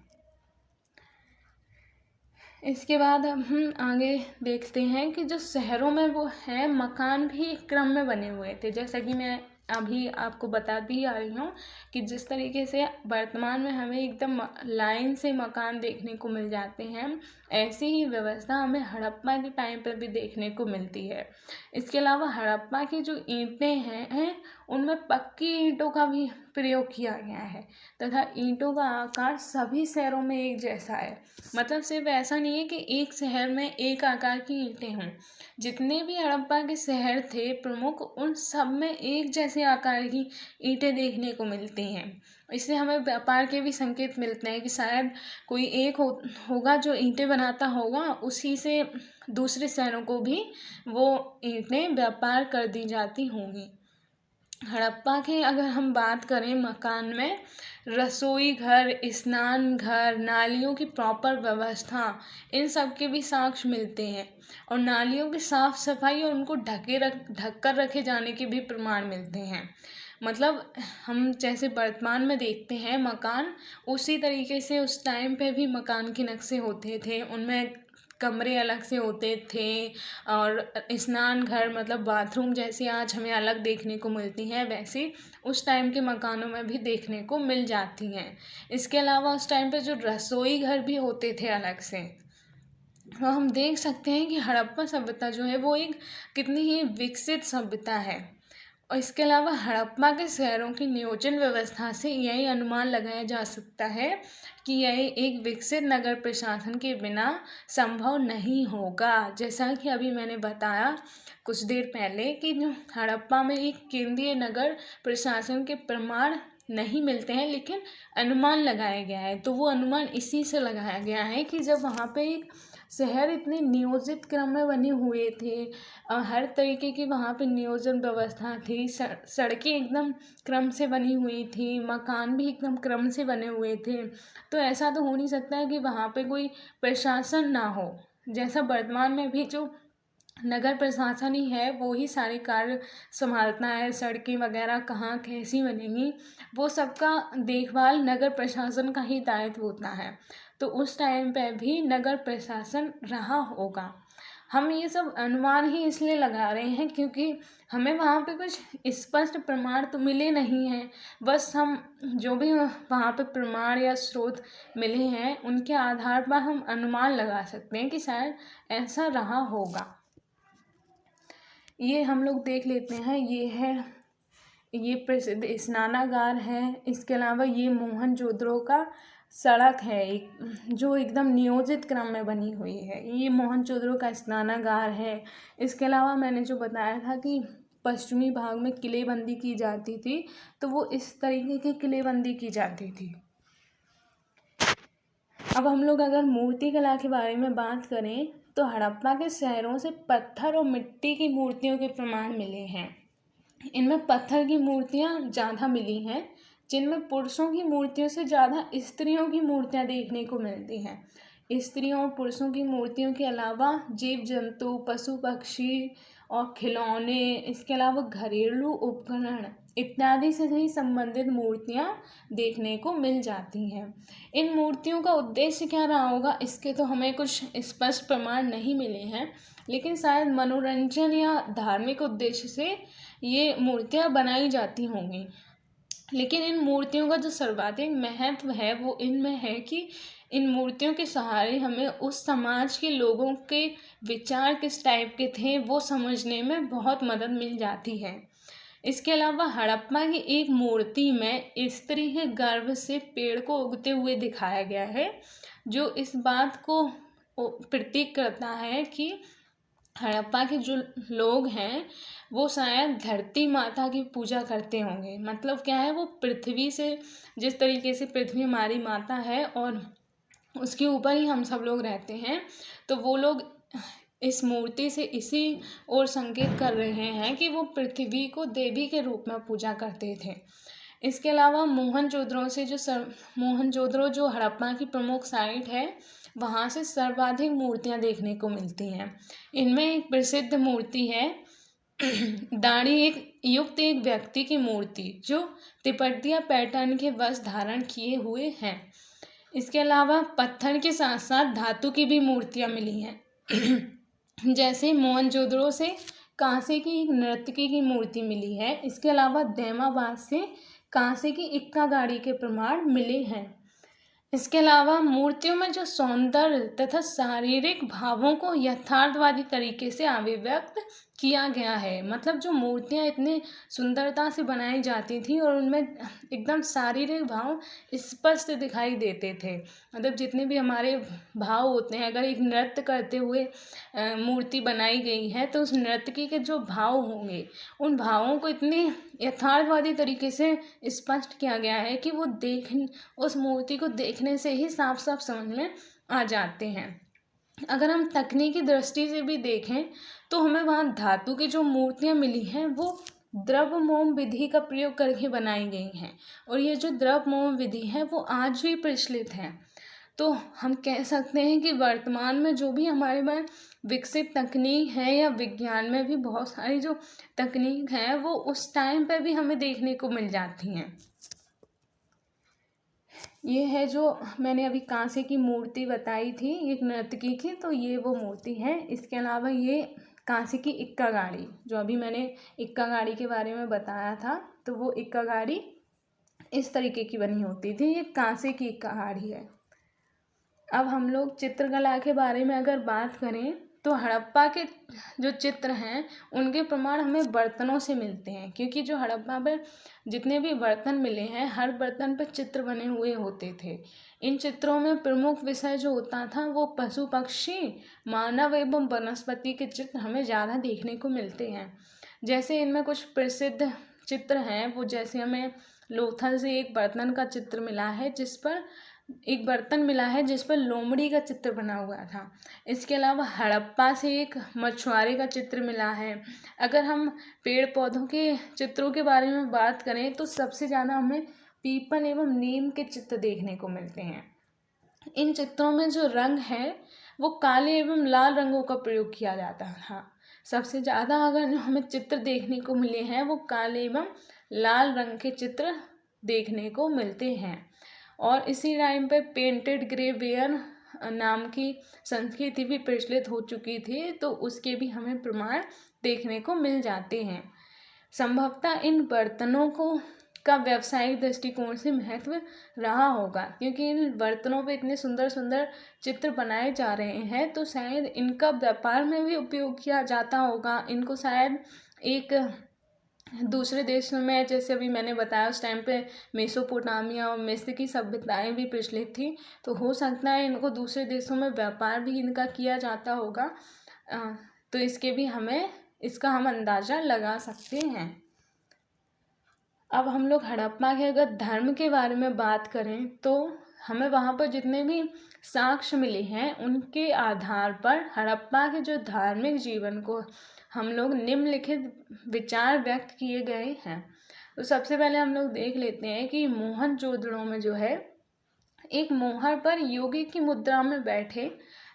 इसके बाद हम आगे देखते हैं कि जो शहरों में वो है मकान भी क्रम में बने हुए थे, जैसा कि मैं अभी आपको बताती ही आ रही हूँ कि जिस तरीके से वर्तमान में हमें एकदम लाइन से मकान देखने को मिल जाते हैं, ऐसी ही व्यवस्था हमें हड़प्पा के टाइम पर भी देखने को मिलती है। इसके अलावा हड़प्पा की जो ईंटें हैं उनमें पक्की ईंटों का भी प्रयोग किया गया है तथा ईंटों का आकार सभी शहरों में एक जैसा है। मतलब सिर्फ ऐसा नहीं है कि एक शहर में एक आकार की ईंटें हों, जितने भी हड़प्पा के शहर थे प्रमुख उन सब में एक जैसे आकार की ईंटें देखने को मिलती हैं। इससे हमें व्यापार के भी संकेत मिलते हैं कि शायद कोई एक होगा जो ईंटें बनाता होगा, उसी से दूसरे शहरों को भी वो ईंटें व्यापार कर दी जाती होंगी। हड़प्पा की अगर हम बात करें मकान में रसोई घर, स्नान घर, नालियों की प्रॉपर व्यवस्था, इन सब के भी साक्ष्य मिलते हैं और नालियों की साफ सफाई और उनको ढक कर रखे जाने के भी प्रमाण मिलते हैं। मतलब हम जैसे वर्तमान में देखते हैं मकान, उसी तरीके से उस टाइम पे भी मकान के नक्शे होते थे। उनमें कमरे अलग से होते थे और स्नान घर मतलब बाथरूम जैसी आज हमें अलग देखने को मिलती हैं, वैसे उस टाइम के मकानों में भी देखने को मिल जाती हैं। इसके अलावा उस टाइम पे जो रसोई घर भी होते थे अलग से। तो हम देख सकते हैं कि हड़प्पा सभ्यता जो है वो एक कितनी ही विकसित सभ्यता है और इसके अलावा हड़प्पा के शहरों की नियोजन व्यवस्था से यही अनुमान लगाया जा सकता है कि यह एक विकसित नगर प्रशासन के बिना संभव नहीं होगा। जैसा कि अभी मैंने बताया कुछ देर पहले कि जो हड़प्पा में एक केंद्रीय नगर प्रशासन के प्रमाण नहीं मिलते हैं, लेकिन अनुमान लगाया गया है। तो वो अनुमान इसी से लगाया गया है कि जब वहाँ पे एक शहर इतने नियोजित क्रम में बने हुए थे, हर तरीके की वहाँ पे नियोजन व्यवस्था थी, सड़कें एकदम क्रम से बनी हुई थी, मकान भी एकदम क्रम से बने हुए थे, तो ऐसा तो हो नहीं सकता है कि वहाँ पे कोई प्रशासन ना हो। जैसा वर्तमान में भी जो नगर प्रशासन ही है वो ही सारे कार्य संभालता है, सड़कें वगैरह कहाँ कैसी बनेंगी वो सबका देखभाल नगर प्रशासन का ही दायित्व होता है। तो उस टाइम पे भी नगर प्रशासन रहा होगा। हम ये सब अनुमान ही इसलिए लगा रहे हैं क्योंकि हमें वहाँ पे कुछ स्पष्ट प्रमाण तो मिले नहीं हैं, बस हम जो भी वहाँ पे प्रमाण या स्रोत मिले हैं उनके आधार पर हम अनुमान लगा सकते हैं कि शायद ऐसा रहा होगा। ये हम लोग देख लेते हैं, ये प्रसिद्ध स्नानागार है। इसके अलावा ये मोहनजोदड़ो का सड़क है एक, जो एकदम नियोजित क्रम में बनी हुई है। ये मोहनजोदड़ो का स्नानागार है। इसके अलावा मैंने जो बताया था कि पश्चिमी भाग में किलेबंदी की जाती थी, तो वो इस तरीके की किलेबंदी की जाती थी। अब हम लोग अगर मूर्ति कला के बारे में बात करें तो हड़प्पा के शहरों से पत्थर और मिट्टी की मूर्तियों के प्रमाण मिले हैं। इनमें पत्थर की मूर्तियाँ ज़्यादा मिली हैं, जिनमें पुरुषों की मूर्तियों से ज़्यादा स्त्रियों की मूर्तियाँ देखने को मिलती हैं। स्त्रियों और पुरुषों की मूर्तियों के अलावा जीव जंतु, पशु पक्षी और खिलौने, इसके अलावा घरेलू उपकरण इत्यादि से ही संबंधित मूर्तियाँ देखने को मिल जाती हैं। इन मूर्तियों का उद्देश्य क्या रहा होगा इसके तो हमें कुछ स्पष्ट प्रमाण नहीं मिले हैं, लेकिन शायद मनोरंजन या धार्मिक उद्देश्य से ये मूर्तियाँ बनाई जाती होंगी। लेकिन इन मूर्तियों का जो सर्वाधिक महत्व है वो इनमें है कि इन मूर्तियों के सहारे हमें उस समाज के लोगों के विचार किस टाइप के थे वो समझने में बहुत मदद मिल जाती है। इसके अलावा हड़प्पा की एक मूर्ति में स्त्री के गर्भ से पेड़ को उगते हुए दिखाया गया है, जो इस बात को प्रतीक करता है कि हड़प्पा के जो लोग हैं वो शायद धरती माता की पूजा करते होंगे। मतलब क्या है, वो पृथ्वी से, जिस तरीके से पृथ्वी हमारी माता है और उसके ऊपर ही हम सब लोग रहते हैं, तो वो लोग इस मूर्ति से इसी ओर संकेत कर रहे हैं कि वो पृथ्वी को देवी के रूप में पूजा करते थे। इसके अलावा मोहनजोदड़ो जो हड़प्पा की प्रमुख साइट है, वहाँ से सर्वाधिक मूर्तियाँ देखने को मिलती हैं। इनमें एक प्रसिद्ध मूर्ति है दाढ़ी युक्त एक व्यक्ति की मूर्ति, जो तिब्बतिया पैटर्न के वस्त्र धारण किए हुए हैं। इसके अलावा पत्थर के साथ साथ धातु की भी मूर्तियाँ मिली हैं जैसे मोहनजोदड़ो से कांसे की एक नर्तकी की मूर्ति मिली है। इसके अलावा दैमाबाद से कांसे की इक्का गाड़ी के प्रमाण मिले हैं। इसके अलावा मूर्तियों में जो सौंदर्य तथा शारीरिक भावों को यथार्थवादी तरीके से अभिव्यक्त किया गया है। मतलब जो मूर्तियाँ इतने सुंदरता से बनाई जाती थी और उनमें एकदम शारीरिक भाव स्पष्ट दिखाई देते थे। मतलब जितने भी हमारे भाव होते हैं, अगर एक नृत्य करते हुए मूर्ति बनाई गई है तो उस नर्तकी के जो भाव होंगे उन भावों को इतने यथार्थवादी तरीके से स्पष्ट किया गया है कि वो उस मूर्ति को देखने से ही साफ साफ समझ में आ जाते हैं। अगर हम तकनीकी दृष्टि से भी देखें तो हमें वहाँ धातु की जो मूर्तियाँ मिली हैं वो द्रव मोम विधि का प्रयोग करके बनाई गई हैं, और ये जो द्रव मोम विधि है वो आज भी प्रचलित है। तो हम कह सकते हैं कि वर्तमान में जो भी हमारे में विकसित तकनीक है या विज्ञान में भी बहुत सारी जो तकनीक है वो उस टाइम पे भी हमें देखने को मिल जाती हैं। ये है जो मैंने अभी कांसे की मूर्ति बताई थी एक नर्तकी की, तो ये वो मूर्ति है। इसके अलावा ये कांसे की इक्का गाड़ी, जो अभी मैंने इक्का गाड़ी के बारे में बताया था, तो वो इक्का गाड़ी इस तरीके की बनी होती थी। ये कांसे की इक्का गाड़ी है। अब हम लोग चित्रकला के बारे में अगर बात करें तो हड़प्पा के जो चित्र हैं उनके प्रमाण हमें बर्तनों से मिलते हैं, क्योंकि जो हड़प्पा पर जितने भी बर्तन मिले हैं हर बर्तन पर चित्र बने हुए होते थे। इन चित्रों में प्रमुख विषय जो होता था वो पशु पक्षी, मानव एवं वनस्पति के चित्र हमें ज़्यादा देखने को मिलते हैं। जैसे इनमें कुछ प्रसिद्ध चित्र हैं, वो जैसे हमें लोथल से एक बर्तन का चित्र मिला है जिस पर एक बर्तन मिला है जिस पर लोमड़ी का चित्र बना हुआ था। इसके अलावा हड़प्पा से एक मछुआरे का चित्र मिला है। अगर हम पेड़ पौधों के चित्रों के बारे में बात करें तो सबसे ज़्यादा हमें पीपल एवं नीम के चित्र देखने को मिलते हैं। इन चित्रों में जो रंग है वो काले एवं लाल रंगों का प्रयोग किया जाता था। सबसे ज़्यादा अगर हमें चित्र देखने को मिले हैं वो काले एवं लाल रंग के चित्र देखने को मिलते हैं। और इसी टाइम पे पेंटेड ग्रे वेयर नाम की संस्कृति भी प्रचलित हो चुकी थी, तो उसके भी हमें प्रमाण देखने को मिल जाते हैं। संभवतः इन बर्तनों को का व्यावसायिक दृष्टिकोण से महत्व रहा होगा, क्योंकि इन बर्तनों पे इतने सुंदर सुंदर चित्र बनाए जा रहे हैं, तो शायद इनका व्यापार में भी उपयोग किया जाता होगा। इनको शायद एक दूसरे देशों में, जैसे अभी मैंने बताया उस टाइम पे मेसोपोटामिया और मिस्र की सभ्यताएं भी प्रचलित थी, तो हो सकता है इनको दूसरे देशों में व्यापार भी इनका किया जाता होगा। तो इसका हम अंदाज़ा लगा सकते हैं। अब हम लोग हड़प्पा के अगर धर्म के बारे में बात करें तो हमें वहाँ पर जितने भी साक्ष्य मिले हैं उनके आधार पर हड़प्पा के जो धार्मिक जीवन को हम लोग निम्नलिखित विचार व्यक्त किए गए हैं। तो सबसे पहले हम लोग देख लेते हैं कि मोहनजोदड़ो में जो है एक मोहर पर योगी की मुद्रा में बैठे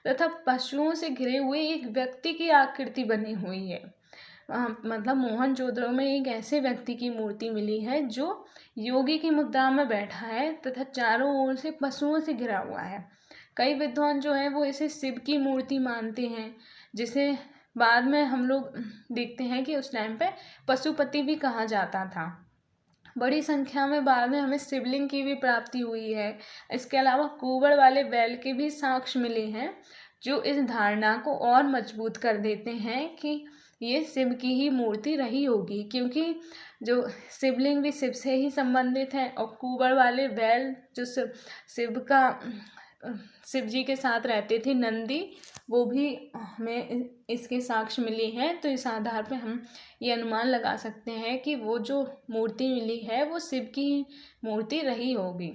तथा पशुओं से घिरे हुए एक व्यक्ति की आकृति बनी हुई है। मतलब मोहनजोदड़ो में एक ऐसे व्यक्ति की मूर्ति मिली है जो योगी की मुद्रा में बैठा है तथा चारों ओर से पशुओं से घिरा हुआ है। कई विद्वान जो हैं वो इसे शिव की मूर्ति मानते हैं, जिसे बाद में हम लोग देखते हैं कि उस टाइम पे पशुपति भी कहा जाता था। बड़ी संख्या में बाद में हमें शिवलिंग की भी प्राप्ति हुई है। इसके अलावा कुंवर वाले बैल के भी साक्ष्य मिले हैं जो इस धारणा को और मजबूत कर देते हैं कि ये शिव की ही मूर्ति रही होगी, क्योंकि जो शिवलिंग भी शिव से ही संबंधित है और कुंवर वाले बैल जो शिव जी के साथ रहते थे नंदी, वो भी हमें इसके साक्ष्य मिले हैं। तो इस आधार पे हम ये अनुमान लगा सकते हैं कि वो जो मूर्ति मिली है वो शिव की ही मूर्ति रही होगी।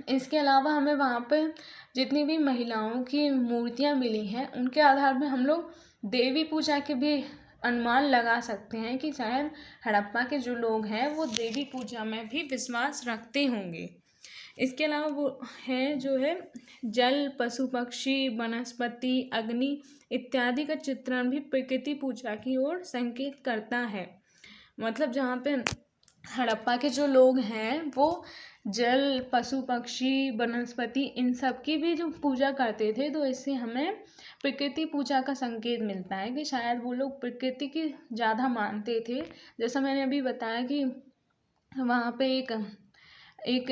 इसके अलावा हमें वहाँ पे जितनी भी महिलाओं की मूर्तियाँ मिली हैं उनके आधार पे हम लोग देवी पूजा के भी अनुमान लगा सकते हैं कि शायद हड़प्पा के जो लोग हैं वो देवी पूजा में भी विश्वास रखते होंगे। इसके अलावा वो है जो है जल, पशु पक्षी, वनस्पति, अग्नि इत्यादि का चित्रण भी प्रकृति पूजा की ओर संकेत करता है। मतलब जहाँ पे हड़प्पा के जो लोग हैं वो जल, पशु पक्षी, वनस्पति इन सब की भी जो पूजा करते थे, तो इससे हमें प्रकृति पूजा का संकेत मिलता है कि शायद वो लोग प्रकृति की ज़्यादा मानते थे। जैसा मैंने अभी बताया कि वहाँ पे एक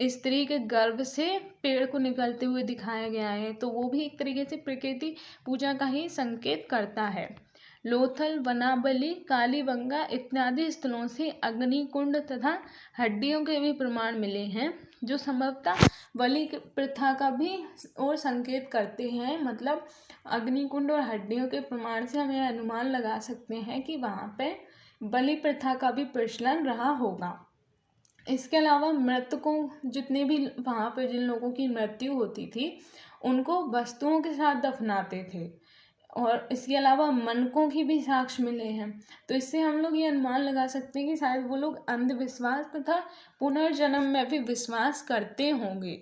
स्त्री के गर्भ से पेड़ को निकलते हुए दिखाया गया है, तो वो भी एक तरीके से प्रकृति पूजा का ही संकेत करता है। लोथल, वनाबली, कालीबंगा इत्यादि स्थलों से अग्निकुंड तथा हड्डियों के भी प्रमाण मिले हैं, जो संभवतः बलि प्रथा का भी और संकेत करते हैं। मतलब अग्निकुंड और हड्डियों के प्रमाण से हम यह अनुमान लगा सकते हैं कि वहाँ पे बलि प्रथा का भी प्रचलन रहा होगा। इसके अलावा मृतकों जितने भी वहाँ पे जिन लोगों की मृत्यु होती थी उनको वस्तुओं के साथ दफनाते थे, और इसके अलावा मनकों की भी साक्ष्य मिले हैं। तो इससे हम लोग ये अनुमान लगा सकते हैं कि शायद वो लोग अंधविश्वास तथा पुनर्जन्म में भी विश्वास करते होंगे।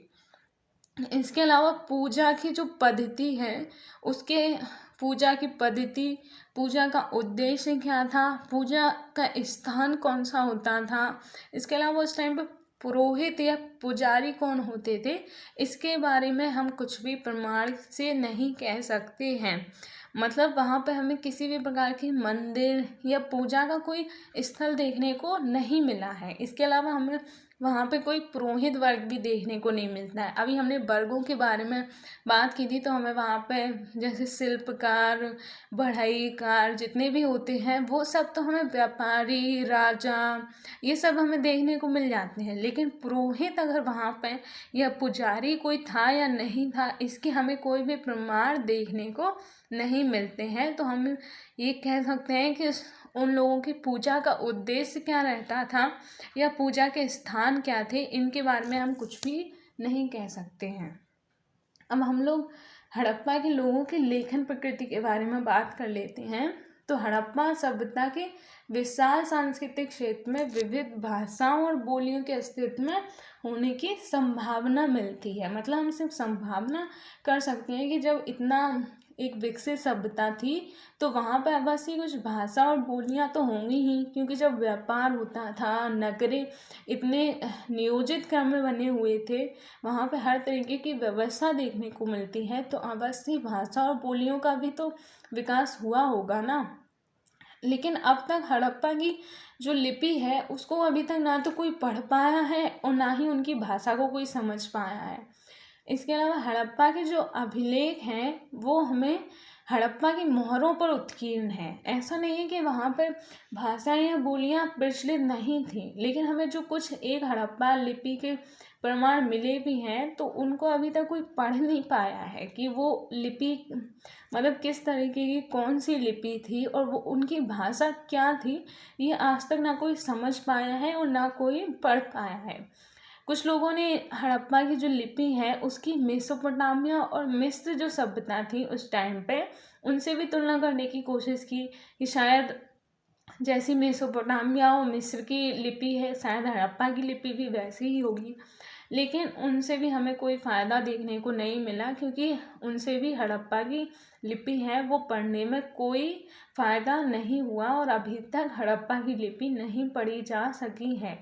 इसके अलावा पूजा की जो पद्धति है उसके पूजा की पद्धति, पूजा का उद्देश्य क्या था, पूजा का स्थान कौन सा होता था, इसके अलावा उस टाइम पर पुरोहित या पुजारी कौन होते थे, इसके बारे में हम कुछ भी प्रमाण से नहीं कह सकते हैं। मतलब वहाँ पे हमें किसी भी प्रकार की मंदिर या पूजा का कोई स्थल देखने को नहीं मिला है। इसके अलावा हमें वहाँ पे कोई पुरोहित वर्ग भी देखने को नहीं मिलता है। अभी हमने वर्गों के बारे में बात की थी, तो हमें वहाँ पे जैसे शिल्पकार, बढ़ईकार जितने भी होते हैं वो सब, तो हमें व्यापारी, राजा, ये सब हमें देखने को मिल जाते हैं। लेकिन पुरोहित अगर वहाँ पे या पुजारी कोई था या नहीं था, इसके हमें कोई भी प्रमाण देखने को नहीं मिलते हैं। तो हम ये कह सकते हैं कि उन लोगों की पूजा का उद्देश्य क्या रहता था या पूजा के स्थान क्या थे, इनके बारे में हम कुछ भी नहीं कह सकते हैं। अब हम लोग हड़प्पा के लोगों की लेखन प्रकृति के बारे में बात कर लेते हैं। तो हड़प्पा सभ्यता के विशाल सांस्कृतिक क्षेत्र में विविध भाषाओं और बोलियों के अस्तित्व में होने की संभावना मिलती है। मतलब हम सिर्फ संभावना कर सकते हैं कि जब इतना एक विकसित सभ्यता थी तो वहाँ पर अवश्य कुछ भाषा और बोलियाँ तो होंगी ही, क्योंकि जब व्यापार होता था, नगरे इतने नियोजित क्रम में बने हुए थे, वहाँ पे हर तरीके की व्यवस्था देखने को मिलती है, तो अवश्य भाषा और बोलियों का भी तो विकास हुआ होगा ना। लेकिन अब तक हड़प्पा की जो लिपि है उसको अभी तक ना तो कोई पढ़ पाया है और ना ही उनकी भाषा को कोई समझ पाया है। इसके अलावा हड़प्पा के जो अभिलेख हैं वो हमें हड़प्पा की मोहरों पर उत्कीर्ण है। ऐसा नहीं है कि वहाँ पर भाषाएं या बोलियाँ प्रचलित नहीं थी, लेकिन हमें जो कुछ एक हड़प्पा लिपि के प्रमाण मिले भी हैं तो उनको अभी तक कोई पढ़ नहीं पाया है कि वो लिपि मतलब किस तरीके की कौन सी लिपि थी और वो उनकी भाषा क्या थी, ये आज तक ना कोई समझ पाया है और ना कोई पढ़ पाया है। कुछ लोगों ने हड़प्पा की जो लिपि है उसकी मेसोपोटामिया और मिस्र जो सभ्यता थी उस टाइम पे, उनसे भी तुलना करने की कोशिश की कि शायद जैसी मेसोपोटामिया और मिस्र की लिपि है शायद हड़प्पा की लिपि भी वैसी ही होगी। लेकिन उनसे भी हमें कोई फ़ायदा देखने को नहीं मिला, क्योंकि उनसे भी हड़प्पा की लिपि है वो पढ़ने में कोई फ़ायदा नहीं हुआ और अभी तक हड़प्पा की लिपि नहीं पढ़ी जा सकी है।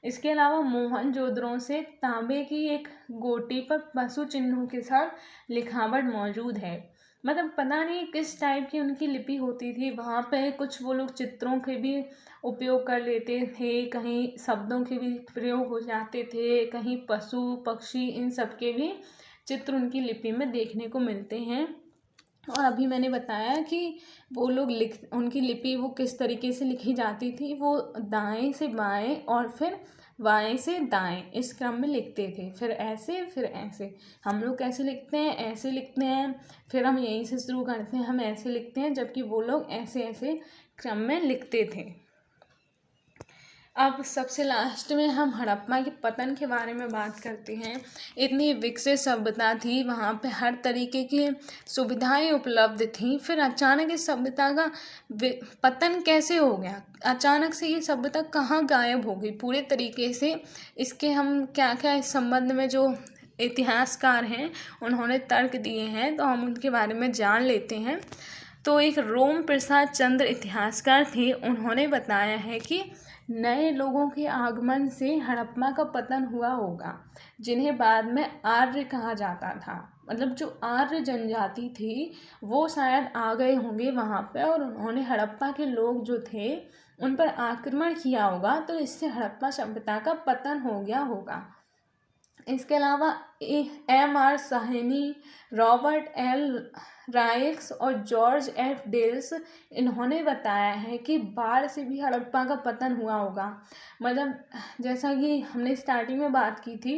इसके अलावा मोहनजोदड़ो से तांबे की एक गोटी पर पशु चिन्हों के साथ लिखावट मौजूद है। मतलब पता नहीं किस टाइप की उनकी लिपि होती थी। वहाँ पे कुछ वो लोग चित्रों के भी उपयोग कर लेते थे, कहीं शब्दों के भी प्रयोग हो जाते थे, कहीं पशु पक्षी इन सब के भी चित्र उनकी लिपि में देखने को मिलते हैं। और अभी मैंने बताया कि वो लोग उनकी लिपि वो किस तरीके से लिखी जाती थी, वो दाएं से बाएं और फिर बाएं से दाएं इस क्रम में लिखते थे, फिर ऐसे। हम लोग कैसे लिखते हैं, ऐसे लिखते हैं, फिर हम यहीं से शुरू करते हैं, हम ऐसे लिखते हैं, जबकि वो लोग ऐसे ऐसे क्रम में लिखते थे। अब सबसे लास्ट में हम हड़प्पा के पतन के बारे में बात करते हैं। इतनी विकसित सभ्यता थी, वहाँ पे हर तरीके की सुविधाएं उपलब्ध थीं, फिर अचानक इस सभ्यता का पतन कैसे हो गया? अचानक से ये सभ्यता कहाँ गायब हो गई पूरे तरीके से? इसके हम क्या क्या इस संबंध में जो इतिहासकार हैं उन्होंने तर्क दिए हैं, तो हम उनके बारे में जान लेते हैं। तो एक रोम प्रसाद चंद्र इतिहासकार थे, उन्होंने बताया है कि नए लोगों के आगमन से हड़प्पा का पतन हुआ होगा, जिन्हें बाद में आर्य कहा जाता था। मतलब जो आर्य जनजाति थी वो शायद आ गए होंगे वहाँ पे और उन्होंने हड़प्पा के लोग जो थे उन पर आक्रमण किया होगा, तो इससे हड़प्पा सभ्यता का पतन हो गया होगा। इसके अलावा M.R. साहनी, रॉबर्ट एल राइक्स और जॉर्ज F. डेल्स इन्होंने बताया है कि बाढ़ से भी हड़प्पा का पतन हुआ होगा। मतलब जैसा कि हमने स्टार्टिंग में बात की थी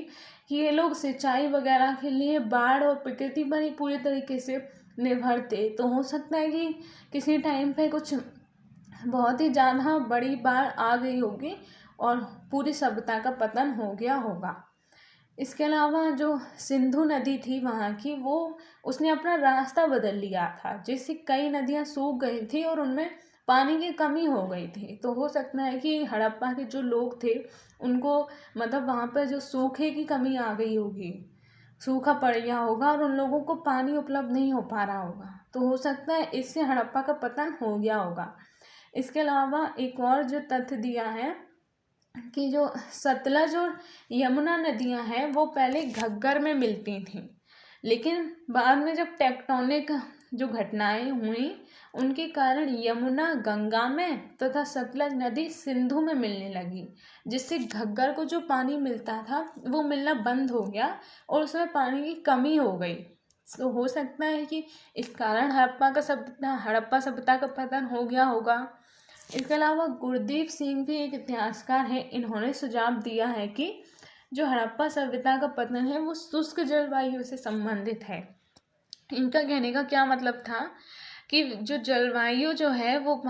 कि ये लोग सिंचाई वगैरह के लिए बाढ़ और प्रकृति पर ही पूरे तरीके से निर्भर थे, तो हो सकता है कि किसी टाइम पे कुछ बहुत ही ज़्यादा बड़ी बाढ़ आ गई होगी और पूरी सभ्यता का पतन हो गया होगा। इसके अलावा जो सिंधु नदी थी वहाँ की, वो उसने अपना रास्ता बदल लिया था, जिससे कई नदियाँ सूख गई थी और उनमें पानी की कमी हो गई थी। तो हो सकता है कि हड़प्पा के जो लोग थे उनको मतलब वहाँ पर जो सूखे की कमी आ गई होगी, सूखा पड़ गया होगा और उन लोगों को पानी उपलब्ध नहीं हो पा रहा होगा, तो हो सकता है इससे हड़प्पा का पतन हो गया होगा। इसके अलावा एक और जो तथ्य दिया है कि जो सतलज और यमुना नदियां हैं वो पहले घग्गर में मिलती थीं, लेकिन बाद में जब टेक्टोनिक जो घटनाएं हुई उनके कारण यमुना गंगा में तथा सतलज नदी सिंधु में मिलने लगी, जिससे घग्गर को जो पानी मिलता था वो मिलना बंद हो गया और उसमें पानी की कमी हो गई। तो हो सकता है कि इस कारण हड़प्पा सभ्यता का पतन हो गया होगा। इसके अलावा गुरदीप सिंह भी एक इतिहासकार हैं, इन्होंने सुझाव दिया है कि जो हड़प्पा सभ्यता का पतन है वो शुष्क जलवायु से संबंधित है। इनका कहने का क्या मतलब था कि जो जलवायु जो है वो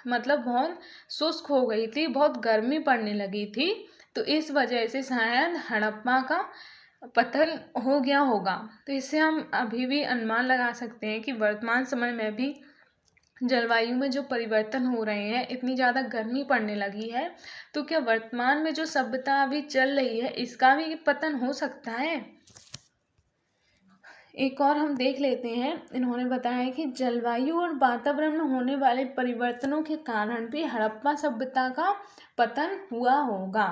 मतलब बहुत शुष्क हो गई थी, बहुत गर्मी पड़ने लगी थी, तो इस वजह से शायद हड़प्पा का पतन हो गया होगा। तो इससे हम अभी भी अनुमान लगा सकते हैं कि वर्तमान समय में भी जलवायु में जो परिवर्तन हो रहे हैं, इतनी ज़्यादा गर्मी पड़ने लगी है, तो क्या वर्तमान में जो सभ्यता अभी चल रही है इसका भी पतन हो सकता है। एक और हम देख लेते हैं, इन्होंने बताया कि जलवायु और वातावरण में होने वाले परिवर्तनों के कारण भी हड़प्पा सभ्यता का पतन हुआ होगा।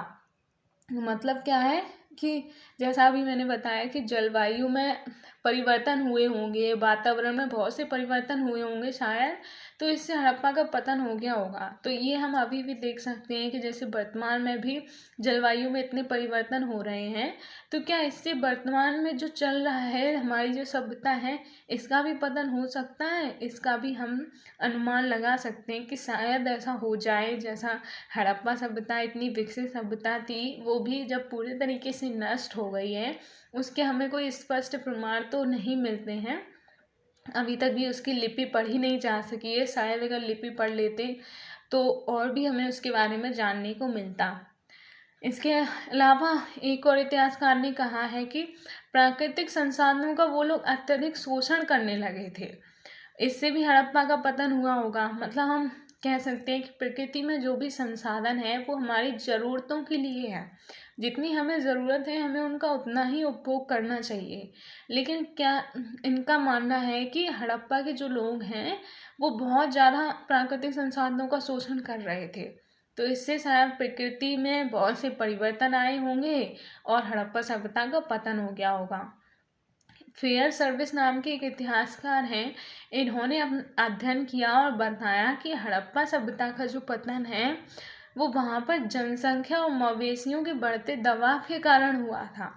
मतलब क्या है कि जैसा अभी मैंने बताया कि जलवायु में परिवर्तन हुए होंगे, वातावरण में बहुत से परिवर्तन हुए होंगे शायद, तो इससे हड़प्पा का पतन हो गया होगा। तो ये हम अभी भी देख सकते हैं कि जैसे वर्तमान में भी जलवायु में इतने परिवर्तन हो रहे हैं, तो क्या इससे वर्तमान में जो चल रहा है हमारी जो सभ्यता है इसका भी पतन हो सकता है। इसका भी हम अनुमान लगा सकते हैं कि शायद ऐसा हो जाए। जैसा हड़प्पा सभ्यता इतनी विकसित सभ्यता थी, वो भी जब पूरे तरीके से नष्ट हो गई है, उसके हमें कोई स्पष्ट प्रमाण तो नहीं मिलते हैं, अभी तक भी उसकी लिपि पढ़ी नहीं जा सकी है। शायद अगर लिपि पढ़ लेते तो और भी हमें उसके बारे में जानने को मिलता। इसके अलावा एक और इतिहासकार ने कहा है कि प्राकृतिक संसाधनों का वो लोग अत्यधिक शोषण करने लगे थे, इससे भी हड़प्पा का पतन हुआ होगा। मतलब हम कह सकते हैं कि प्रकृति में जो भी संसाधन है वो हमारी ज़रूरतों के लिए है, जितनी हमें ज़रूरत है हमें उनका उतना ही उपभोग करना चाहिए। लेकिन क्या इनका मानना है कि हड़प्पा के जो लोग हैं वो बहुत ज़्यादा प्राकृतिक संसाधनों का शोषण कर रहे थे, तो इससे शायद प्रकृति में बहुत से परिवर्तन आए होंगे और हड़प्पा सभ्यता का पतन हो गया होगा। फेयर सर्विस नाम के एक इतिहासकार हैं, इन्होंने अध्ययन किया और बताया कि हड़प्पा सभ्यता का जो पतन है वो वहाँ पर जनसंख्या और मवेशियों के बढ़ते दबाव के कारण हुआ था।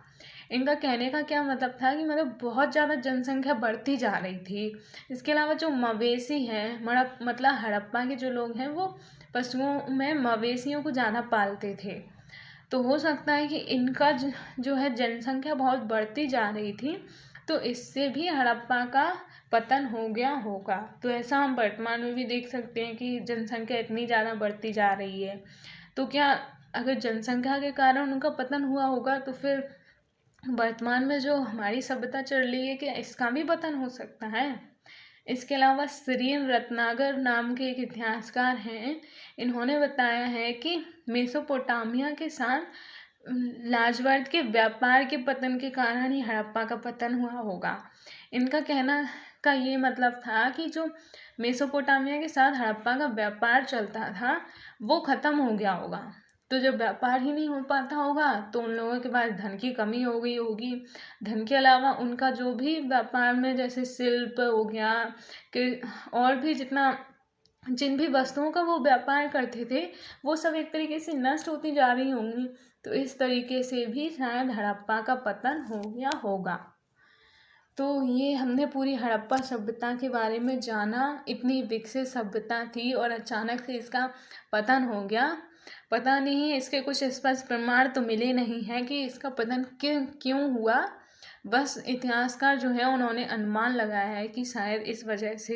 इनका कहने का क्या मतलब था कि मतलब बहुत ज़्यादा जनसंख्या बढ़ती जा रही थी। इसके अलावा जो मवेशी हैं, मतलब हड़प्पा के जो लोग हैं वो पशुओं में मवेशियों को ज़्यादा पालते थे, तो हो सकता है कि इनका जो है जनसंख्या बहुत बढ़ती जा रही थी, तो इससे भी हड़प्पा का पतन हो गया होगा। तो ऐसा हम वर्तमान में भी देख सकते हैं कि जनसंख्या इतनी ज़्यादा बढ़ती जा रही है, तो क्या अगर जनसंख्या के कारण उनका पतन हुआ होगा तो फिर वर्तमान में जो हमारी सभ्यता चल रही है क्या इसका भी पतन हो सकता है। इसके अलावा सिरियन रत्नागर नाम के एक इतिहासकार हैं, इन्होंने बताया है कि मेसोपोटामिया के साथ लाजवर्द के व्यापार के पतन के कारण ही हड़प्पा का पतन हुआ होगा। इनका कहना का ये मतलब था कि जो मेसोपोटामिया के साथ हड़प्पा का व्यापार चलता था वो ख़त्म हो गया होगा। तो जब व्यापार ही नहीं हो पाता होगा तो उन लोगों के पास धन की कमी हो गई होगी। धन के अलावा उनका जो भी व्यापार में जैसे शिल्प हो गया कि और भी जिन भी वस्तुओं का वो व्यापार करते थे वो सब एक तरीके से नष्ट होती जा रही होंगी, तो इस तरीके से भी शायद हड़प्पा का पतन हो गया होगा। तो ये हमने पूरी हड़प्पा सभ्यता के बारे में जाना। इतनी विकसित सभ्यता थी और अचानक से इसका पतन हो गया। पता नहीं, इसके कुछ स्पष्ट प्रमाण तो मिले नहीं हैं कि इसका पतन क्यों हुआ। बस इतिहासकार जो है उन्होंने अनुमान लगाया है कि शायद इस वजह से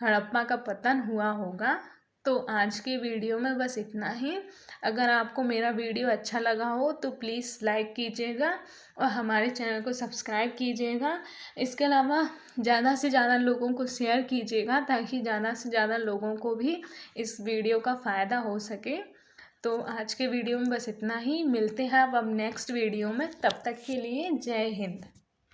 हड़प्पा का पतन हुआ होगा। तो आज के वीडियो में बस इतना ही। अगर आपको मेरा वीडियो अच्छा लगा हो तो प्लीज़ लाइक कीजिएगा और हमारे चैनल को सब्सक्राइब कीजिएगा। इसके अलावा ज़्यादा से ज़्यादा लोगों को शेयर कीजिएगा ताकि ज़्यादा से ज़्यादा लोगों को भी इस वीडियो का फ़ायदा हो सके। तो आज के वीडियो में बस इतना ही। मिलते हैं अब नेक्स्ट वीडियो में, तब तक के लिए जय हिंद।